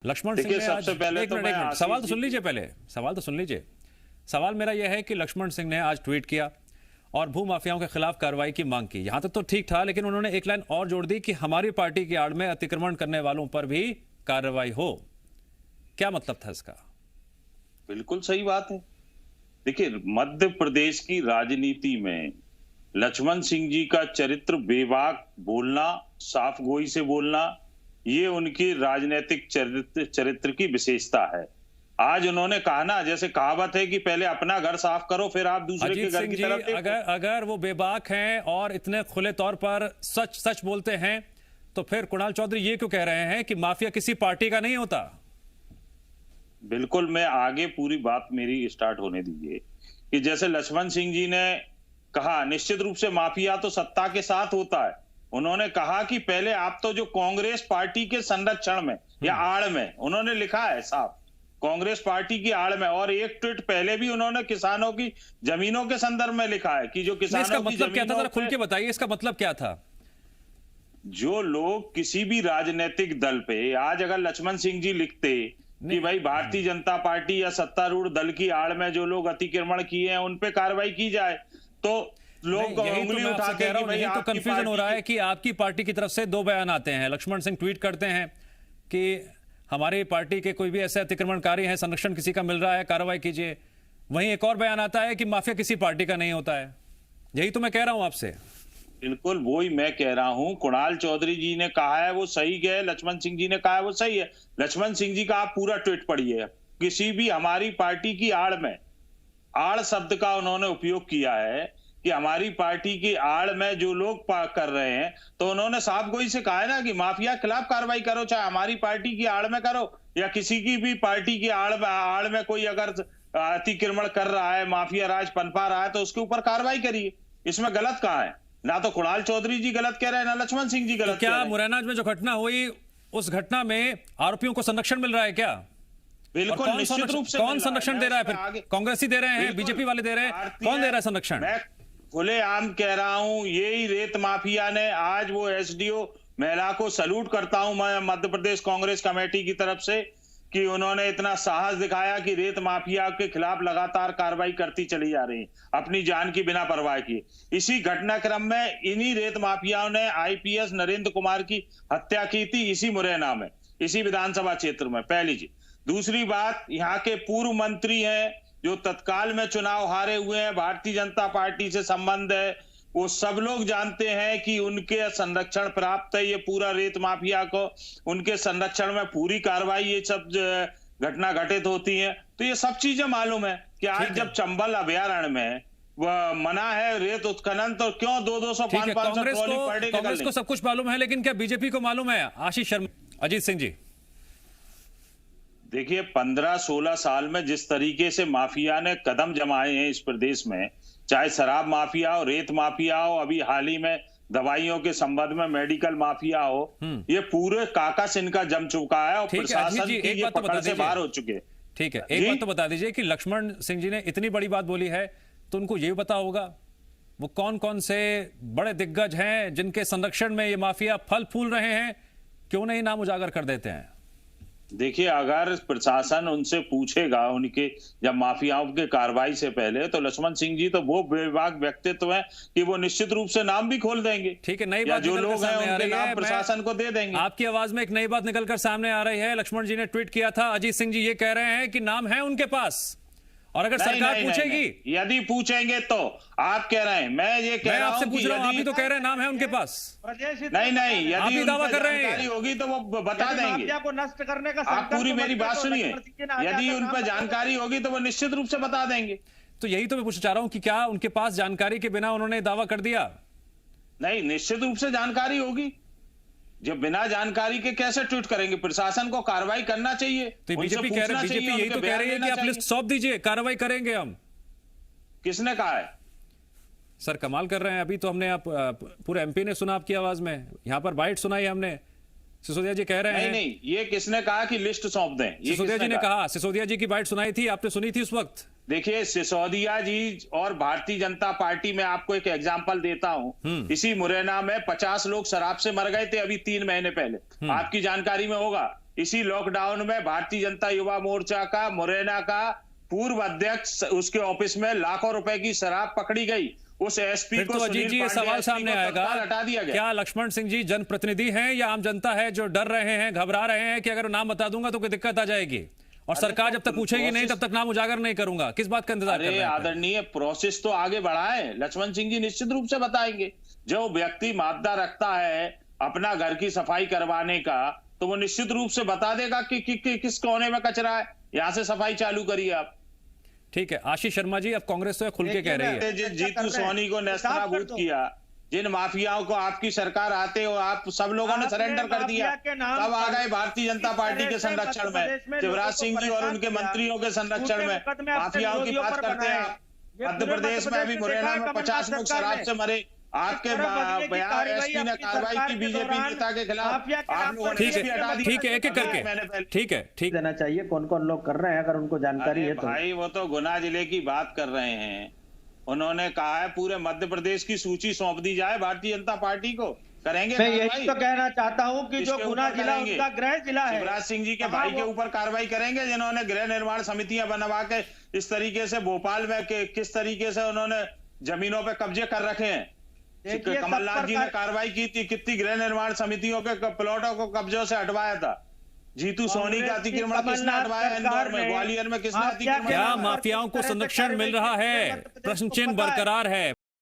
लक्ष्मण सिंह ने आज, सबसे पहले एक मिनट, सवाल तो सुन लीजिए, पहले सवाल तो सुन लीजिए। सवाल मेरा यह है कि लक्ष्मण सिंह ने आज ट्वीट किया और भू माफियाओं के खिलाफ कार्रवाई की मांग की। यहां तक तो ठीक था, लेकिन उन्होंने एक लाइन और जोड़ दी कि हमारी पार्टी की आड़ में अतिक्रमण करने वालों पर भी कार्रवाई हो। क्या मतलब था इसका? बिल्कुल सही बात है। देखिए, मध्य प्रदेश की राजनीति में लक्ष्मण सिंह जी का चरित्र बेबाक बोलना, साफ गोई से बोलना, ये उनकी राजनीतिक चरित्र की विशेषता है। आज उन्होंने कहा ना, जैसे कहावत है कि पहले अपना घर साफ करो फिर आप दूसरे के घर की तरफ देखो। अगर वो बेबाक हैं और इतने खुले तौर पर सच सच बोलते हैं, तो फिर कुणाल चौधरी ये क्यों कह रहे हैं कि माफिया किसी पार्टी का नहीं होता? बिल्कुल, मैं आगे पूरी बात मेरी स्टार्ट होने दीजिए कि जैसे लक्ष्मण सिंह जी ने कहा, निश्चित रूप से माफिया तो सत्ता के साथ होता है। उन्होंने कहा कि पहले आप तो जो कांग्रेस पार्टी के संरक्षण में या आड़ में, उन्होंने लिखा है साफ, कांग्रेस पार्टी की आड़ में। और एक ट्वीट पहले भी उन्होंने किसानों की जमीनों के संदर्भ में लिखा है कि जो किसानों की मतलब क्या था, जरा खुल के बताइए, इसका मतलब क्या था? जो लोग किसी भी राजनीतिक दल पे, आज अगर लक्ष्मण सिंह जी लिखते कि भाई भारतीय जनता पार्टी या सत्तारूढ़ दल की आड़ में जो लोग अतिक्रमण किए हैं उन पे कार्रवाई की जाए, तो लोग उंगली उठा के कह रहा हूं, यही तो कंफ्यूजन हो रहा है कि आपकी पार्टी की तरफ से दो बयान आते हैं। लक्ष्मण सिंह ट्वीट करते हैं कि हमारी पार्टी के कोई भी ऐसे अतिक्रमणकारी हैं, संरक्षण किसी का मिल रहा है, कार्रवाई कीजिए। वहीं एक और बयान आता है कि माफिया किसी पार्टी का नहीं होता है। यही तो मैं कह रहा हूं आपसे। बिल्कुल वही मैं कह रहा हूं। कुणाल चौधरी जी ने कहा है वो सही है, लक्ष्मण सिंह जी ने कहा है वो सही है। लक्ष्मण सिंह जी का आप पूरा ट्वीट पढ़िए। किसी भी हमारी पार्टी की आड़ में, आड़ शब्द का उन्होंने उपयोग किया है कि हमारी पार्टी की आड़ में जो लोग कर रहे हैं, तो उन्होंने साफ गोई से कहा है ना कि माफिया के खिलाफ कार्रवाई करो, चाहे हमारी पार्टी की आड़ में करो या किसी की भी पार्टी की आड़ में कोई अगर अतिक्रमण कर रहा है, माफिया राज पनपा रहा है, तो उसके ऊपर कार्रवाई करिए। इसमें गलत कहाँ है? ना तो कुणाल चौधरी जी गलत कह रहे हैं, ना लक्ष्मण सिंह जी गलत तो क्या मुरैना में जो घटना हुई, उस घटना में आरोपियों को संरक्षण मिल रहा है क्या? बिल्कुल, निश्चित रूप से। कौन संरक्षण दे रहा है? फिर कांग्रेसी दे रहे हैं, बीजेपी वाले दे रहे हैं, कौन दे रहा है संरक्षण? मैं खुलेआम कह रहा हूं, यही रेत माफिया ने आज वो एसडीओ महिला को सैल्यूट करता हूं मैं मध्य प्रदेश कांग्रेस कमेटी की तरफ से कि उन्होंने इतना साहस दिखाया कि रेत माफिया के खिलाफ लगातार कार्रवाई करती चली जा रही है, अपनी जान की बिना परवाह किए। इसी घटनाक्रम में इन्हीं रेत माफियाओं ने आईपीएस नरेंद्र कुमार की हत्या की थी, इसी मुरैना में, इसी विधानसभा क्षेत्र में। पहली चीज। दूसरी बात, यहाँ के पूर्व मंत्री हैं जो तत्काल में चुनाव हारे हुए हैं, भारतीय जनता पार्टी से संबंध है, वो सब लोग जानते हैं कि उनके संरक्षण प्राप्त है। ये पूरा रेत माफिया को उनके संरक्षण में पूरी कार्रवाई ये सब घटना घटित होती है, तो ये सब चीजें मालूम है कि आज जब चंबल अभयारण्य में वह मना है रेत उत्खनन, तो क्यों 200-500 कांग्रेस को सब कुछ मालूम है, लेकिन क्या बीजेपी को मालूम है? आशीष शर्मा, अजीत सिंह जी, देखिए 15-16 साल में जिस तरीके से माफिया ने कदम जमाए हैं इस प्रदेश में, चाहे शराब माफिया हो, रेत माफिया हो, अभी हाल ही में दवाइयों के संबंध में मेडिकल माफिया हो, ये पूरे काका सिन का जम चुका है और प्रशासन की ये पकड़ से बाहर हो चुके हैं। ठीक है, एक बात तो बता दीजिए कि लक्ष्मण सिंह जी ने इतनी बड़ी बात बोली है, तो उनको ये पता होगा वो कौन कौन से बड़े दिग्गज हैं जिनके संरक्षण में ये माफिया फल फूल रहे हैं, क्यों नहीं नाम उजागर कर देते हैं? देखिए, अगर प्रशासन उनसे पूछेगा उनके जब माफियाओं के कार्रवाई से पहले, तो लक्ष्मण सिंह जी तो वो बेबाक व्यक्तित्व है कि वो निश्चित रूप से नाम भी खोल देंगे। ठीक है, नई बात जो लोग हैं उनके नाम प्रशासन को दे देंगे। आपकी आवाज में एक नई बात निकलकर सामने आ रही है। लक्ष्मण जी ने ट्वीट किया था, अजीत सिंह जी ये कह रहे हैं कि नाम है उनके पास, और अगर सरकार पूछेगी, यदि पूछेंगे तो आप कह रहे हैं, मैं ये कह रहा हूं, आपसे पूछ रहा हूं, आप ही तो कह रहे हैं नाम है उनके पास। नहीं, यदि दावा कर रहे हैं होगी तो वो बता देंगे। को नष्ट करने का आप पूरी मेरी बात सुनिए, यदि उन पर जानकारी होगी तो वो निश्चित रूप से बता देंगे। तो यही तो मैं पूछना चाह रहा हूं कि क्या उनके पास जानकारी के बिना उन्होंने दावा कर दिया? नहीं, निश्चित रूप से जानकारी होगी। जब बिना जानकारी के कैसे ट्वीट करेंगे? प्रशासन को कार्रवाई करना चाहिए। तो बीजेपी यही तो कह रही है कि आप लिस्ट सौंप दीजिए, कार्रवाई करेंगे हम। किसने कहा है? सर कमाल कर रहे हैं। अभी तो हमने आप पूरे एमपी ने सुना आपकी आवाज में, यहां पर बाइट सुनाई हमने। सिसोदिया जी कह रहे हैं नहीं, ये किसने कहा कि लिस्ट सौंप दें? सिसोदिया जी ने कहा, सिसोदिया जी की बाइट सुनाई थी, आपने सुनी थी उस वक्त? देखिए, सिसोदिया जी और भारतीय जनता पार्टी में आपको एक एग्जांपल देता हूं। इसी मुरैना में 50 लोग शराब से मर गए थे अभी 3 महीने पहले, आपकी जानकारी में होगा। इसी लॉकडाउन में भारतीय जनता युवा मोर्चा का, मुरैना का पूर्व अध्यक्ष, उसके ऑफिस में लाखों रुपए की शराब पकड़ी गई। उस एसपी फिर को, तो अजीत जी ये सवाल सामने आएगा, हटा दिया गया। क्या लक्ष्मण सिंह जी जनप्रतिनिधि हैं या आम जनता है जो डर रहे हैं, घबरा रहे हैं कि अगर नाम बता दूंगा तो कोई दिक्कत आ जाएगी और सरकार जब तक पूछेगी नहीं तब तक नाम उजागर नहीं करूंगा? किस बात का इंतजार कर रहे अरे हैं? आदरणीय, प्रोसेस तो आगे बढ़ाएं। लक्ष्मण सिंह जी निश्चित रूप से बताएंगे। जो व्यक्ति मादा रखता है अपना घर की सफाई करवाने का, तो वो निश्चित रूप से बता देगा कि किस कोने में कचरा है, यहां से सफाई चालू करिए आप। ठीक है, आशीष शर्मा जी, अब कांग्रेस तो खुल के कह रही है। जिन जीतू सोनी को नेस्तनाबूद किया, जिन माफियाओं को आपकी सरकार आते हो आप सब लोगों ने सरेंडर कर दिया, तब आ गए भारतीय जनता पार्टी के संरक्षण में, शिवराज सिंह जी और उनके मंत्रियों के संरक्षण में। माफियाओं की बात करते हैं आप। मध्य प्रदेश में अभी मुरैना में 50 लोग शराब से मरे, आपके एसपी ने कार्रवाई की बीजेपी नेता के खिलाफ, आप लोगों ने एसपी हटा दिया। ठीक है, एक एक करके, ठीक है, ठीक देना चाहिए कौन कौन लोग कर रहे हैं, अगर उनको जानकारी है तो। भाई वो तो गुना जिले की बात कर रहे हैं। उन्होंने कहा है पूरे मध्य प्रदेश की सूची सौंप दी जाए भारतीय जनता पार्टी को, करेंगे। मैं यही तो कहना चाहता हूं कि जो गुना जिला उनका गृह जिला है, शिवराज सिंह जी के भाई के ऊपर कार्रवाई करेंगे जिन्होंने गृह निर्माण समितियां बनवा के इस तरीके से भोपाल में किस तरीके से उन्होंने जमीनों पे कब्जे कर रखे हैं। कमलनाथ जी ने कार्रवाई की थी, कितनी गृह निर्माण समितियों के प्लॉटों को कब्जों से हटवाया था। जीतू सोनी का अतिक्रमण किसने हटवाया इंदौर में, ग्वालियर में किसने अतिक्रमण? क्या माफियाओं को संरक्षण मिल रहा है? प्रश्न चिन्ह बरकरार है।